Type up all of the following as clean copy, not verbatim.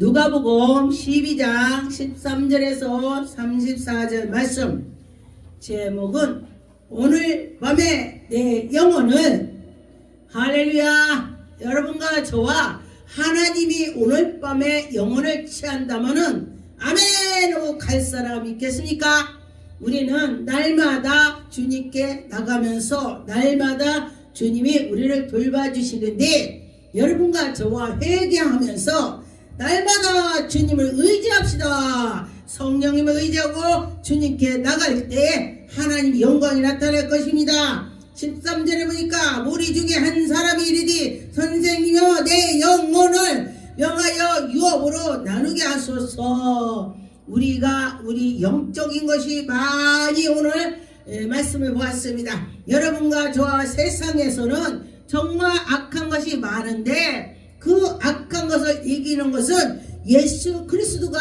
누가복음 12장 13절에서 34절 말씀. 제목은 오늘 밤에 내 영혼은, 할렐루야. 여러분과 저와 하나님이 오늘 밤에 영혼을 취한다면은 아멘 하고 갈 사람 있겠습니까? 우리는 날마다 주님께 나가면서 날마다 주님이 우리를 돌봐주시는데, 여러분과 저와 회개하면서 날마다 주님을 의지합시다. 성령님을 의지하고 주님께 나갈 때 하나님의 영광이 나타날 것입니다. 13절에 보니까 무리 중에 한 사람이 이르되 선생님이여 내 영혼을 명하여 유업으로 나누게 하소서. 우리가 우리 영적인 것이 많이 오늘 말씀을 보았습니다. 여러분과 저와 세상에서는 정말 악한 것이 많은데 그 악한 것을 이기는 것은 예수 그리스도가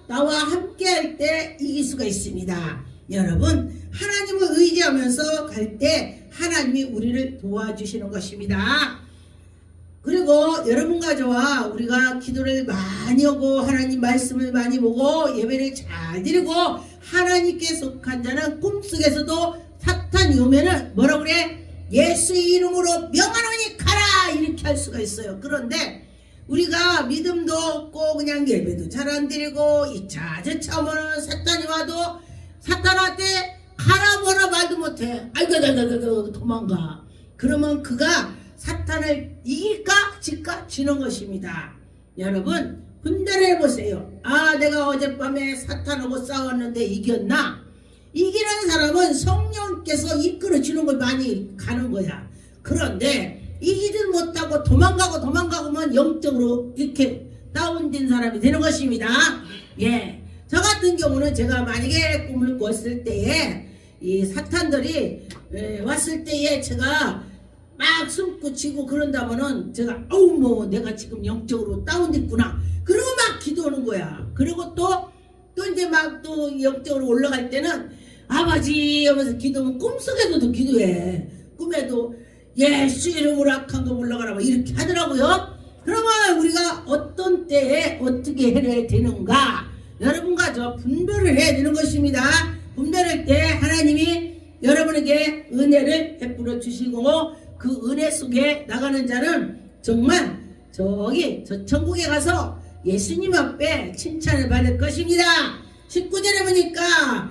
나와 함께 할 때 이길 수가 있습니다. 여러분, 하나님을 의지하면서 갈 때 하나님이 우리를 도와주시는 것입니다. 그리고 여러분과 저와 우리가 기도를 많이 하고 하나님 말씀을 많이 보고 예배를 잘 드리고 하나님께 속한 자는 꿈속에서도 사탄이 오면은 뭐라고 그래? 예수의 이름으로 명하노니 가라! 이렇게 할 수가 있어요. 그런데 우리가 믿음도 없고 그냥 예배도 잘 안 드리고 이차 저차 오면은 사탄이 와도 사탄한테 가라 뭐라 말도 못해. 아이고 도망가. 그러면 그가 사탄을 이길까 질까 지는 것입니다. 여러분 분별을 해보세요. 아, 내가 어젯밤에 사탄하고 싸웠는데 이겼나? 이기는 사람은 성령께서 이끌어 주는 걸 많이 가는 거야. 그런데 이기질 못하고 도망가고만 영적으로 이렇게 다운된 사람이 되는 것입니다. 예, 저 같은 경우는 제가 만약에 꿈을 꿨을 때에 이 사탄들이 왔을 때에 제가 막 숨고 치고 그런다면은 제가 내가 지금 영적으로 다운됐구나. 그리고 막 기도하는 거야. 그리고 또 이제 막 또 영적으로 올라갈 때는 아버지 하면서 기도하면 꿈속에서도 기도해. 꿈에도 예수 이름으로 악한 거 물러가라 뭐 이렇게 하더라고요. 그러면 우리가 어떤 때에 어떻게 해야 되는가? 여러분과 저 분별을 해야 되는 것입니다. 분별할 때 하나님이 여러분에게 은혜를 베풀어 주시고 그 은혜 속에 나가는 자는 정말 저 천국에 가서 예수님 앞에 칭찬을 받을 것입니다. 19절에 보니까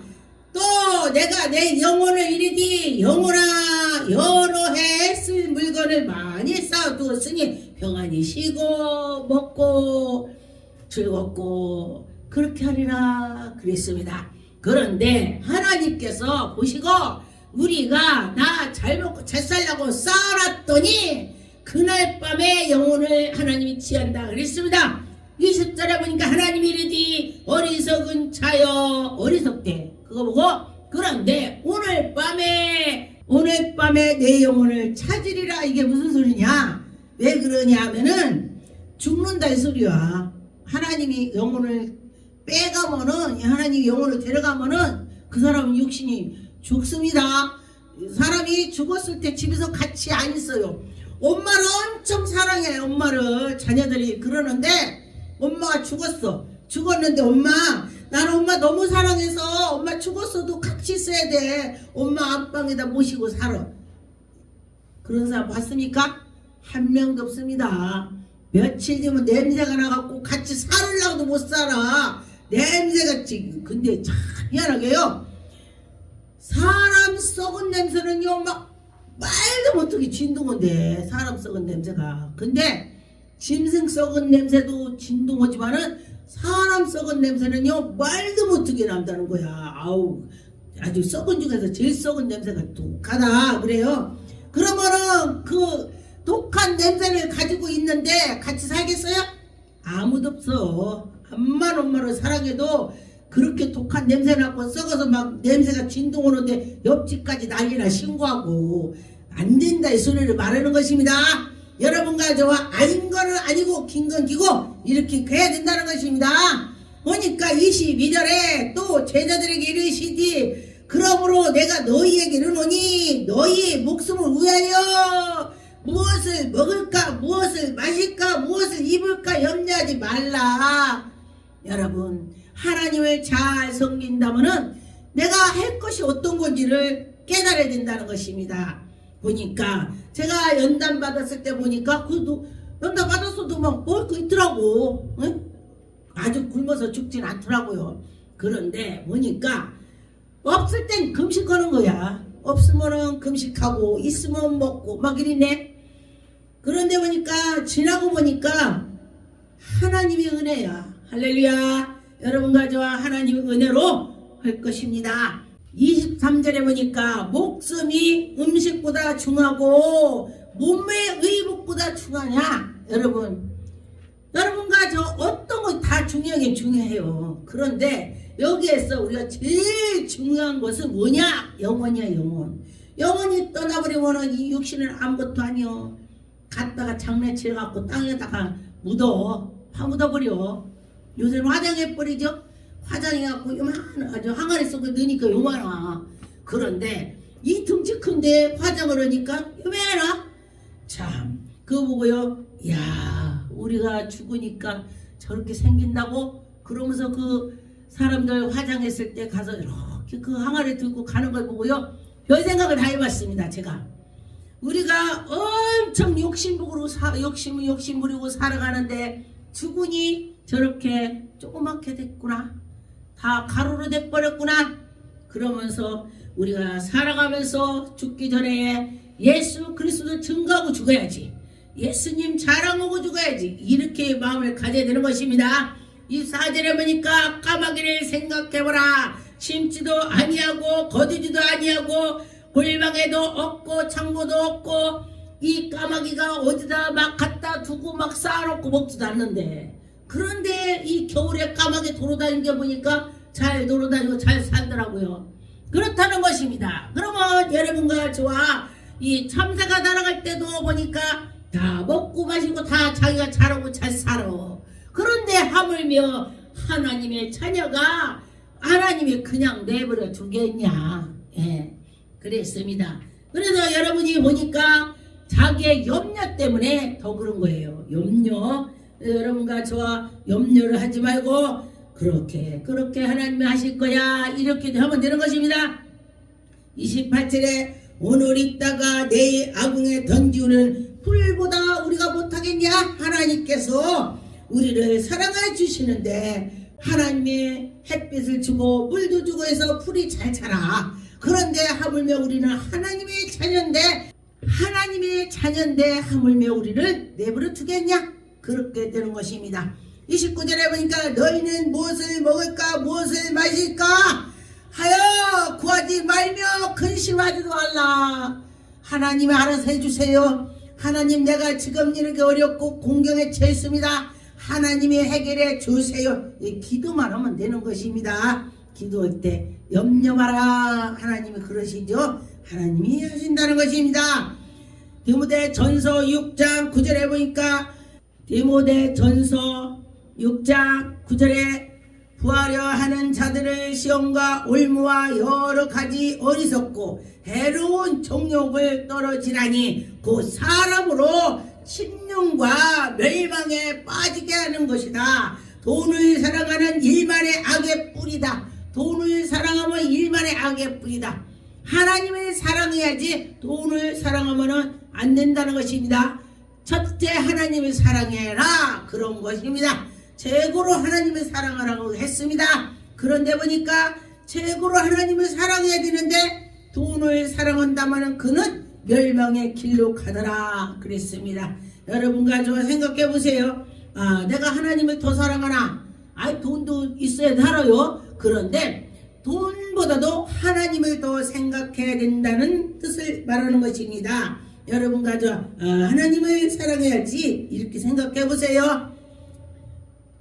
또 내가 내 영혼을 이르디 영혼아 여러 해 쓸 물건을 많이 쌓아두었으니 평안히 쉬고 먹고 즐겁고 그렇게 하리라 그랬습니다. 그런데 하나님께서 보시고 우리가 나 잘 먹고 잘 살라고 쌓아놨더니 그날 밤에 영혼을 하나님이 취한다 그랬습니다. 20절에 보니까 하나님이 이르디 어리석은 자여 어리석대 그거 보고 그런데 오늘 밤에 내 영혼을 찾으리라. 이게 무슨 소리냐? 왜 그러냐 하면은 죽는다 이 소리야. 하나님이 영혼을 빼가면은 하나님이 영혼을 데려가면은 그 사람은 육신이 죽습니다. 사람이 죽었을 때 집에서 같이 안 있어요. 엄마를 엄청 사랑해. 엄마를 자녀들이 그러는데 엄마가 죽었는데 나는 엄마 너무 사랑해서 엄마 죽었어도 같이 있어야 돼. 엄마 안방에다 모시고 살아. 그런 사람 봤습니까? 한 명도 없습니다. 며칠 뒤면 냄새가 나갖고 같이 살으려고도 못 살아. 냄새가 지금. 근데 참 희한하게요, 사람 썩은 냄새는요 막 말도 못하게 진동한데 사람 썩은 냄새가. 근데 짐승 썩은 냄새도 진동하지만은 사람 썩은 냄새는요 말도 못하게 난다는 거야. 아우, 아주 썩은 중에서 제일 썩은 냄새가 독하다 그래요. 그러면은 그 독한 냄새를 가지고 있는데 같이 살겠어요? 아무도 없어. 암만 엄마를 사랑해도 그렇게 독한 냄새 나고 썩어서 막 냄새가 진동하는데 옆집까지 난리나 신고하고 안 된다 이 소리를 말하는 것입니다. 여러분과 저와 아닌 거는 아니고 긴 건 기고 이렇게 해야 된다는 것입니다. 보니까 22절에 또 제자들에게 이르시디 그러므로 내가 너희에게 이르노니 너희 목숨을 위하여 무엇을 먹을까, 무엇을 마실까, 무엇을 입을까 염려하지 말라. 여러분, 하나님을 잘 섬긴다면은 내가 할 것이 어떤 건지를 깨달아야 된다는 것입니다. 보니까 제가 연단 받았을 때 보니까 그도 연단 받았어도 막 먹을 거 있더라고. 응? 아주 굶어서 죽진 않더라고요. 그런데 보니까 없을 땐 금식하는 거야. 없으면은 금식하고 있으면 먹고 막 이러네. 그런데 보니까 지나고 보니까 하나님의 은혜야. 할렐루야. 여러분과 저와 하나님의 은혜로 할 것입니다. 23절에 보니까 목숨이 음식보다 중하고 몸의 의복보다 중하냐. 여러분과 저 어떤 건 다 중요하긴 중요해요. 그런데 여기에서 우리가 제일 중요한 것은 뭐냐? 영혼이야. 영혼이 떠나버리면 이 육신은 아무것도 아니요. 갔다가 장례치러갖고 땅에다가 파묻어버려. 요새는 화장해버리죠. 화장해갖고 요만한 아주 항아리 속에 넣으니까 요만하. 그런데 이 등치 큰데 화장을 하니까 요만하. 참 그거 보고요. 야, 우리가 죽으니까 저렇게 생긴다고. 그러면서 그 사람들 화장했을 때 가서 이렇게 그 항아리 들고 가는 걸 보고요. 별 생각을 다 해봤습니다. 제가 우리가 엄청 욕심부리고 살아가는데 죽으니 저렇게 조그맣게 됐구나. 다 가루로 돼버렸구나. 그러면서 우리가 살아가면서 죽기 전에 예수 그리스도를 증거하고 죽어야지. 예수님 자랑하고 죽어야지. 이렇게 마음을 가져야 되는 것입니다. 이 4절에 보니까 까마귀를 생각해보라. 심지도 아니하고 거두지도 아니하고 골방에도 없고 창고도 없고 이 까마귀가 어디다 막 갖다 두고 막 쌓아놓고 먹지도 않는데, 그런데 이 겨울에 까마귀 돌아다니는 게 보니까 잘 돌아다니고 잘 살더라고요. 그렇다는 것입니다. 그러면 여러분과 저와 이 참새가 날아갈 때도 보니까 다 먹고 마시고 다 자기가 잘하고 잘 살아. 그런데 하물며 하나님의 자녀가 하나님이 그냥 내버려 두겠냐. 예, 그랬습니다. 그래서 여러분이 보니까 자기의 염려 때문에 더 그런 거예요. 염려. 여러분과 저와 염려를 하지 말고 그렇게 하나님이 하실 거야. 이렇게 하면 되는 것입니다. 28절에 오늘 있다가 내일 아궁에 던지우는 풀보다 우리가 못하겠냐. 하나님께서 우리를 사랑해 주시는데 하나님의 햇빛을 주고 물도 주고 해서 풀이 잘 자라. 그런데 하물며 우리는 하나님의 자녀인데 하물며 우리를 내버려 두겠냐. 그렇게 되는 것입니다. 29절에 보니까 너희는 무엇을 먹을까 무엇을 마실까 하여 구하지 말며 근심하지도 말라. 하나님이 알아서 해주세요. 하나님, 내가 지금 이렇게 어렵고 공경에 처했습니다. 하나님이 해결해 주세요. 기도만 하면 되는 것입니다. 기도할 때 염려 마라. 하나님이 그러시죠. 하나님이 하신다는 것입니다. 디모데전서 6장 9절에 보니까 디모데전서 6장 9절에 부하려 하는 자들을 시험과 올무와 여러 가지 어리석고 해로운 정욕을 떨어지라니 곧 사람으로 침륜과 멸망에 빠지게 하는 것이다. 돈을 사랑하는 일만의 악의 뿌리다. 돈을 사랑하면 일만의 악의 뿌리다. 하나님을 사랑해야지 돈을 사랑하면 안 된다는 것입니다. 첫째 하나님을 사랑해라. 그런 것입니다. 최고로 하나님을 사랑하라고 했습니다. 그런데 보니까 최고로 하나님을 사랑해야 되는데 돈을 사랑한다면 그는 멸망의 길로 가더라 그랬습니다. 여러분과 저와 생각해 보세요. 내가 하나님을 더 사랑하나? 돈도 있어야 살아요. 그런데 돈보다도 하나님을 더 생각해야 된다는 뜻을 말하는 것입니다. 여러분과 저 하나님을 사랑해야지. 이렇게 생각해 보세요.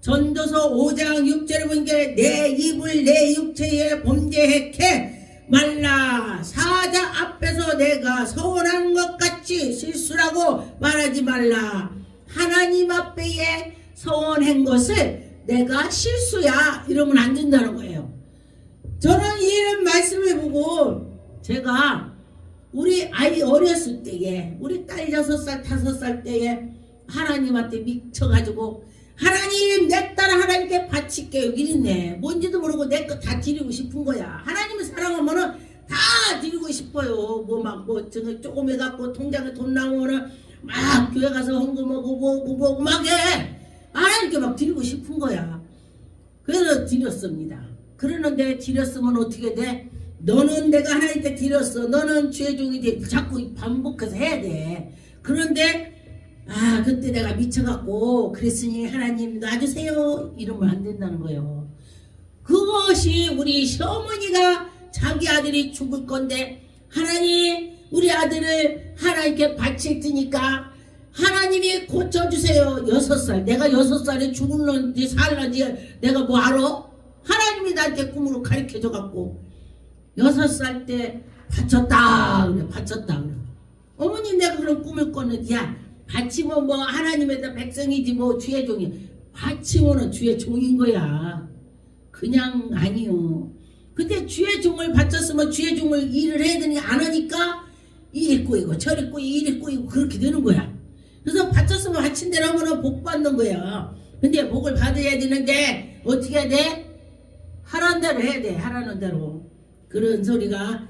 전도서 5장 6절에 보니까 내 입을 내 육체에 범죄했게 말라. 사자 앞에서 내가 서운한 것 같이 실수라고 말하지 말라. 하나님 앞에 서운한 것을 내가 실수야 이러면 안 된다는 거예요. 저는 이런 말씀을 보고 제가 우리 아이 어렸을 때에 우리 딸 6살 5살 때에 하나님한테 미쳐가지고 하나님 내 딸 하나님께 바칠게요 이랬네. 뭔지도 모르고 내 거 다 드리고 싶은 거야. 하나님을 사랑하면은 다 드리고 싶어요. 뭐 조금 해갖고 통장에 돈 나오면은 막 교회 가서 헌금하고 뭐고 막 해. 하나님께 막 드리고 싶은 거야. 그래서 드렸습니다. 그러는데 드렸으면 어떻게 돼? 너는 내가 하나님께 드렸어. 너는 주의 종이 돼. 자꾸 반복해서 해야 돼. 그런데 그때 내가 미쳐갖고 그랬으니 하나님 놔주세요 이러면 안 된다는 거예요. 그것이 우리 시어머니가 자기 아들이 죽을 건데 하나님 우리 아들을 하나님께 바칠 테니까 하나님이 고쳐주세요. 6살 내가 6살에 죽을런지 살런지 내가 뭐 알아? 하나님이 나한테 꿈으로 가르쳐줘갖고 6살 때 바쳤다 그래. 바쳤다 그래. 어머니 내가 그런 꿈을 꿨는데 야 바치면 뭐 하나님의 백성이지 뭐 주의 종이. 바치면은 주의 종인 거야. 그냥 아니요. 근데 주의 종을 바쳤으면 주의 종을 일을 해야 되니 안 하니까 이리 꼬이고 저리 꼬이고 이리 꼬이고 그렇게 되는 거야. 그래서 바쳤으면 바친 대로 하면은 복 받는 거야. 근데 복을 받아야 되는데 어떻게 해야 돼? 하라는 대로 해야 돼. 하라는 대로. 그런 소리가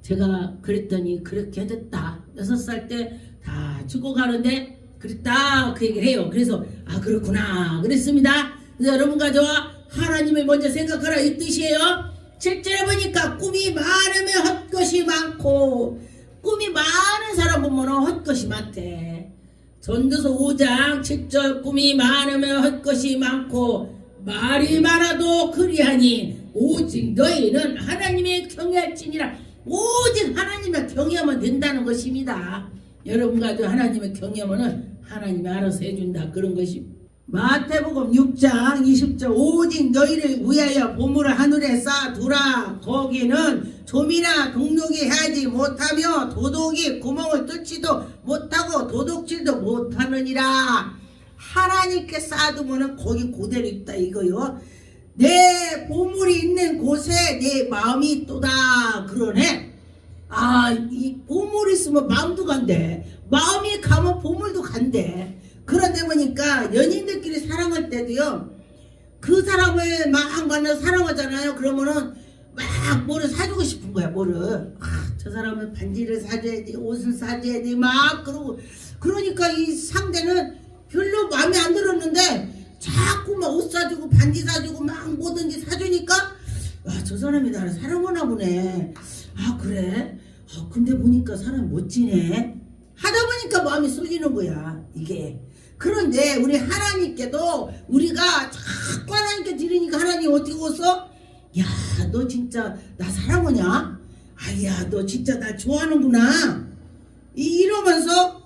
제가 그랬더니 그렇게 됐다. 6살 때 다 죽어가는데 그랬다 그 얘기를 해요. 그래서 그렇구나 그랬습니다. 그래서 여러분과 저와 하나님을 먼저 생각하라 이 뜻이에요. 실제로 보니까 꿈이 많으면 헛것이 많고 꿈이 많은 사람 보면 헛것이 많대. 전도서 5장 7절 꿈이 많으면 헛것이 많고 말이 많아도 그리하니 오직 너희는 하나님의 경외할지니라. 오직 하나님의 경외하면 된다는 것입니다. 여러분과도 하나님의 경외하면 하나님이 알아서 해준다 그런 것이. 마태복음 6장 20절 오직 너희를 위하여 보물을 하늘에 쌓아두라. 거기는 좀이나 동력이 하지 못하며 도둑이 구멍을 뚫지도 못하고 도둑질도 못하느니라. 하나님께 쌓아두면 거기 그대로 있다 이거요. 내 보물이 있는 곳에 내 마음이 있도다 그러네. 이 보물이 있으면 마음도 간대. 마음이 가면 보물도 간대. 그런데 보니까 연인들끼리 사랑할 때도요 그 사람을 막 만나서 사랑하잖아요. 그러면은 막 뭐를 사주고 싶은 거야. 뭐를 저 사람은 반지를 사줘야지 옷을 사줘야지 막 그러고. 그러니까 이 상대는 별로 마음에 안 들었는데 자꾸 막 옷 사주고 반지 사주고 막 뭐든지 사주니까 저 사람이 나를 사랑하나 보네. 그래? 근데 보니까 사람 멋지네 하다 보니까 마음이 쏠리는 거야 이게. 그런데 우리 하나님께도 우리가 자꾸 하나님께 드리니까 하나님 어떻게 웃어? 야 너 진짜 나 사랑하냐? 야 너 진짜 나 좋아하는구나 이러면서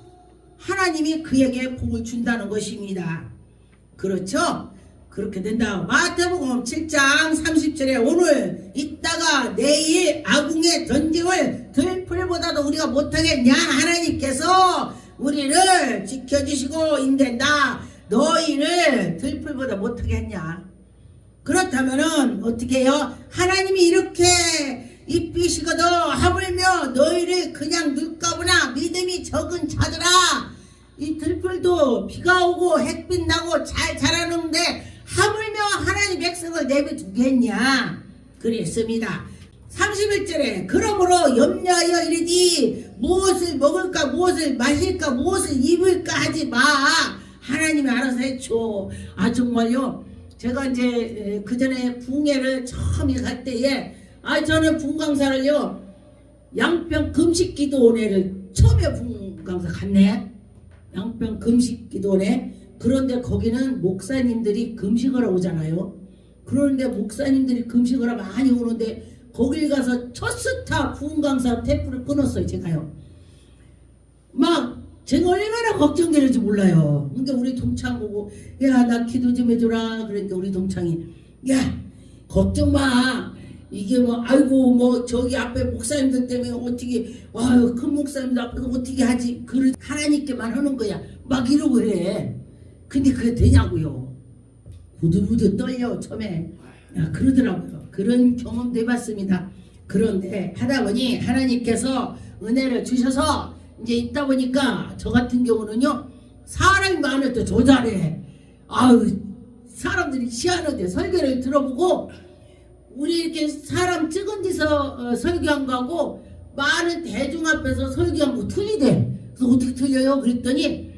하나님이 그에게 복을 준다는 것입니다. 그렇죠? 그렇게 된다. 마태복음 7장 30절에 오늘 있다가 내일 아궁에 던짐을 들풀보다도 우리가 못하겠냐? 하나님께서 우리를 지켜주시고 인된다. 너희를 들풀보다 못하겠냐? 그렇다면은 어떻게 해요? 하나님이 이렇게 입히시거든 하물며 너희를 그냥 눈까보나 믿음이 적은 자들아. 이 들풀도 비가 오고 햇빛 나고 잘 자라는데 하물며 하나님 백성을 내버두겠냐 그랬습니다. 31절에 그러므로 염려하여 이르디 무엇을 먹을까 무엇을 마실까 무엇을 입을까 하지 마. 하나님이 알아서 해줘. 정말요. 제가 이제 그 전에 붕해를 처음 갈 때에 저는 붕강사를요 양평 금식기도원회를 처음에 붕강사 갔네. 양평 금식기도원회. 그런데 거기는 목사님들이 금식을 오잖아요. 그런데 목사님들이 금식을 많이 오는데 거길 가서 첫 스타 부흥강사 테이프를 끊었어요. 제가요. 막 제가 얼마나 걱정되는지 몰라요. 근데 우리 동창 보고 야 나 기도 좀 해줘라. 그러니까 우리 동창이 야 걱정 마. 이게 뭐 아이고 뭐 저기 앞에 목사님들 때문에 어떻게 큰 목사님들 앞에서 어떻게 하지. 그 하나님께만 하는 거야. 막 이러고 그래. 근데 그게 되냐고요. 부들부들 떨려 처음에. 그러더라고요. 그런 경험도 해봤습니다. 그런데 하다 보니 하나님께서 은혜를 주셔서 이제 있다 보니까 저 같은 경우는요, 사람이 많을 때 조잘해. 아유, 사람들이 희한하게 설교를 들어보고, 우리 이렇게 사람 찍은 데서 설교한 거하고 많은 대중 앞에서 설교한 거 틀리대. 그래서 어떻게 틀려요? 그랬더니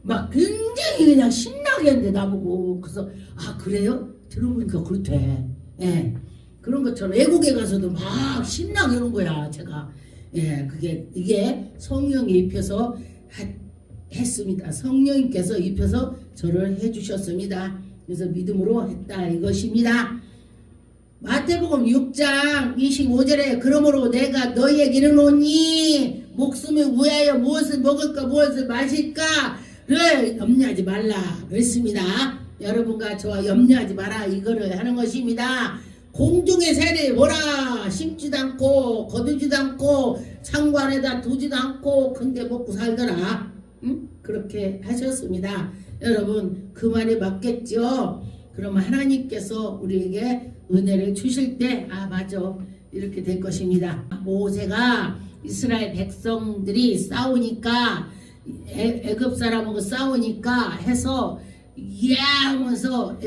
막 굉장히 그냥 신나게 했는데 나보고. 그래서 아, 그래요? 들어보니까 그렇대. 예, 그런 것처럼 외국에 가서도 막 신나게 하는 거야 제가. 예, 이게 성령이 입혀서 했습니다. 성령님께서 입혀서 저를 해주셨습니다. 그래서 믿음으로 했다 이것입니다. 마태복음 6장 25절에 그러므로 내가 너희에게 이르노니 목숨을 위하여 무엇을 먹을까 무엇을 마실까를 염려하지 말라 그랬습니다. 여러분과 저와 염려하지 마라 이거를 하는 것입니다. 공중의 새를 보라. 심지도 않고 거두지도 않고 창고 안에다 두지도 않고 근데 먹고 살더라. 응? 그렇게 하셨습니다. 여러분 그 말이 맞겠죠? 그러면 하나님께서 우리에게 은혜를 주실 때 아 맞아 이렇게 될 것입니다. 모세가 이스라엘 백성들이 싸우니까 애굽 사람하고 싸우니까 해서 하면서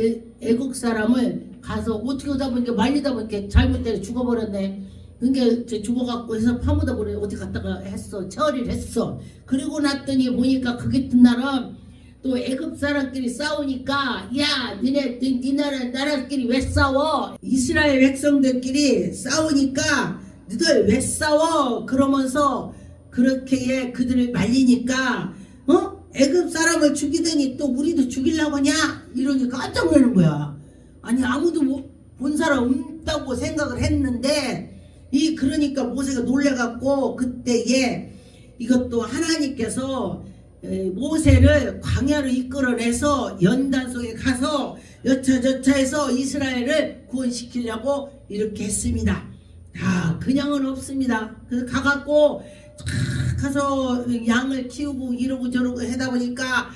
애국 사람을 가서 어떻게 하다 보니까 말리다 보니까 잘못돼서 죽어버렸네. 그러니까 죽어갖고 해서 파묻어 버려. 어디 갔다가 했어. 처리를 했어. 그리고 났더니 보니까 그게 뜬날은 또 애굽 사람끼리 싸우니까 야 니네 나라끼리 왜 싸워? 이스라엘 백성들끼리 싸우니까 너들 왜 싸워? 그러면서 그렇게 그들을 말리니까 애굽 사람을 죽이더니 또 우리도 죽이려고 하냐? 이러니까 깜짝 놀라는 거야. 아니 아무도 본 사람 없다고 생각을 했는데 그러니까 모세가 놀래갖고 그때에 이것도 하나님께서 모세를 광야로 이끌어내서 연단 속에 가서 여차저차해서 이스라엘을 구원시키려고 이렇게 했습니다. 그냥은 없습니다. 그래서 가갖고 가서 양을 키우고 이러고 저러고 하다 보니까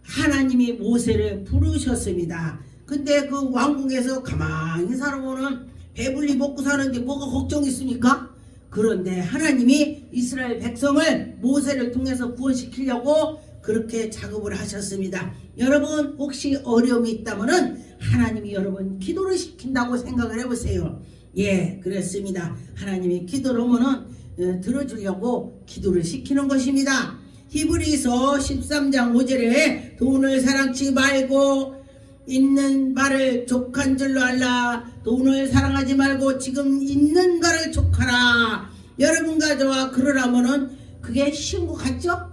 하나님이 모세를 부르셨습니다. 근데 그 왕궁에서 가만히 살아보는 배불리 먹고 사는데 뭐가 걱정이 있습니까? 그런데 하나님이 이스라엘 백성을 모세를 통해서 구원시키려고 그렇게 작업을 하셨습니다. 여러분 혹시 어려움이 있다면은 하나님이 여러분 기도를 시킨다고 생각을 해보세요. 예, 그렇습니다. 하나님이 기도를 하면은 들어주려고 기도를 시키는 것입니다. 히브리서 13장 5절에 돈을 사랑치 말고 있는 바를 족한 줄로 알라. 돈을 사랑하지 말고 지금 있는 바를 족하라. 여러분과 저와 그러라면은 그게 쉬운 것 같죠?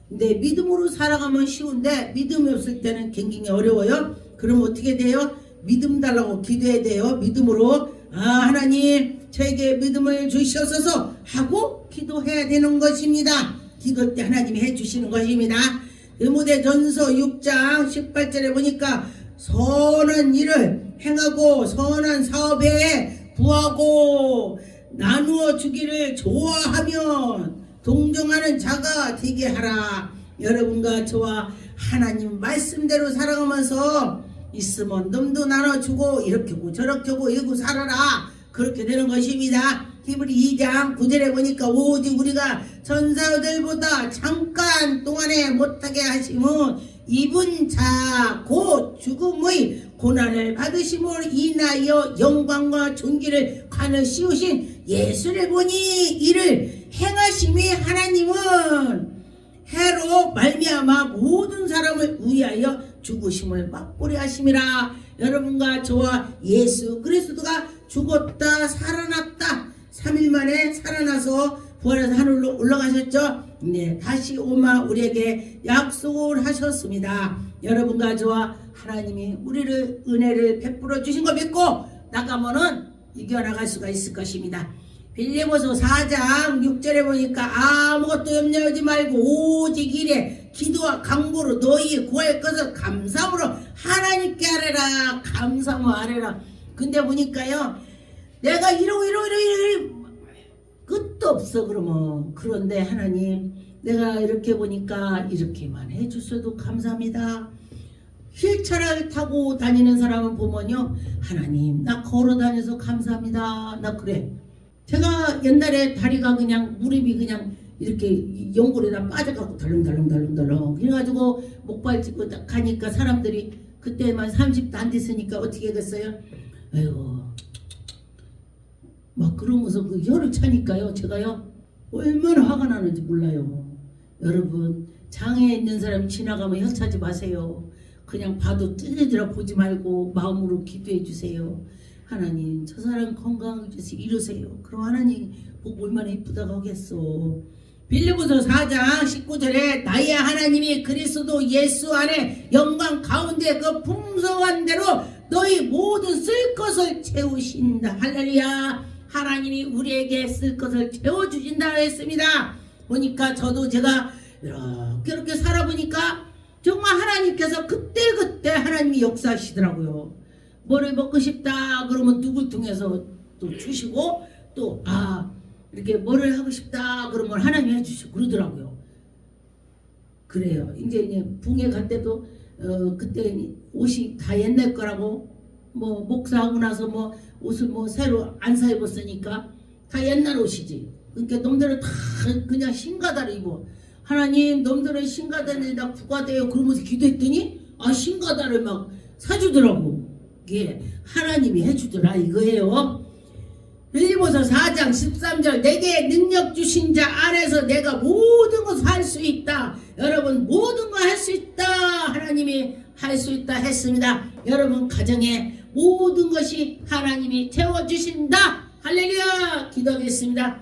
근데 믿음으로 살아가면 쉬운데 믿음이 없을 때는 굉장히 어려워요. 그럼 어떻게 돼요? 믿음 달라고 기도해야 돼요. 믿음으로 하나님 저에게 믿음을 주시옵소서 하고 기도해야 되는 것입니다. 기도 때 하나님이 해주시는 것입니다. 디모데전서 6장 18절에 보니까 선한 일을 행하고 선한 사업에 부하고 나누어 주기를 좋아하면 동정하는 자가 되게 하라. 여러분과 저와 하나님 말씀대로 살아가면서 있으면 넘도 나눠주고 이렇게 하고 저렇게 하고 이러고 살아라. 그렇게 되는 것입니다. 히브리 2장 9절에 보니까 오직 우리가 전사들보다 잠깐 동안에 못하게 하심은 입은 자 곧 죽음의 고난을 받으심을 인하여 영광과 존귀를 관을 씌우신 예수를 보니 이를 행하심이 하나님은 해로 말미암아 모든 사람을 위하여 죽으심을 맛보려 하심이라. 여러분과 저와 예수 그리스도가 죽었다 살아났다 3일 만에 살아나서 부활해서 하늘로 올라가셨죠. 네, 다시 오마 우리에게 약속을 하셨습니다. 여러분과 저와 하나님이 우리를 은혜를 베풀어 주신 거 믿고 나가면은 이겨나갈 수가 있을 것입니다. 빌립보서 4장 6절에 보니까 아무것도 염려하지 말고 오직 일에 기도와 간구로 너희 구할 것을 감사함으로 하나님께 아뢰라. 감사함으로 아뢰라. 근데 보니까요 내가 이러고 끝도 없어. 그러면 그런데 하나님 내가 이렇게 보니까 이렇게만 해주셔도 감사합니다. 휠체어를 타고 다니는 사람을 보면요, 하나님 나 걸어 다녀서 감사합니다 나 그래. 제가 옛날에 다리가 그냥 무릎이 그냥 이렇게 연골에다 빠져갖고 덜렁덜렁 그래가지고 목발 짚고 딱 가니까 사람들이 그때만 30도 안 됐으니까 어떻게 하겠어요? 아이고 막 그러면서 그 혀를 차니까요, 제가요 얼마나 화가 나는지 몰라요. 여러분, 장애에 있는 사람 지나가면 혀 차지 마세요. 그냥 봐도 찔리더라 보지 말고 마음으로 기도해 주세요. 하나님 저 사람 건강을 주세요 이러세요. 그럼 하나님 보고 얼마나 이쁘다고 하겠어. 빌립보서 4장 19절에 나의 하나님이 그리스도 예수 안에 영광 가운데 그 풍성한 대로 너희 모든 쓸 것을 채우신다. 할렐루야. 하나님이 우리에게 쓸 것을 채워주신다 했습니다. 보니까 저도 제가 이렇게 살아보니까 정말 하나님께서 그때그때 하나님이 역사하시더라고요. 뭐를 먹고 싶다 그러면 누굴 통해서 또 주시고 또 이렇게 뭐를 하고 싶다 그러면 하나님이 해주시고 그러더라고요. 그래요. 이제 붕에 갈 때도 그때 옷이 다 옛날 거라고 뭐 목사하고 나서 뭐 옷을 뭐 새로 안 사 입었으니까 다 옛날 옷이지. 그러니까 놈들은 다 그냥 신가다를 입어. 하나님 놈들은 신가다를 나 구가돼요 그러면서 기도했더니 신가다를 막 사주더라고. 이게 하나님이 해주더라 이거예요. 빌립보서 4장 13절 내게 능력 주신 자 안에서 내가 모든 것을 할 수 있다. 여러분 모든 걸 할 수 있다. 하나님이 할 수 있다 했습니다. 여러분 가정에 모든 것이 하나님이 채워주신다. 할렐루야. 기도하겠습니다.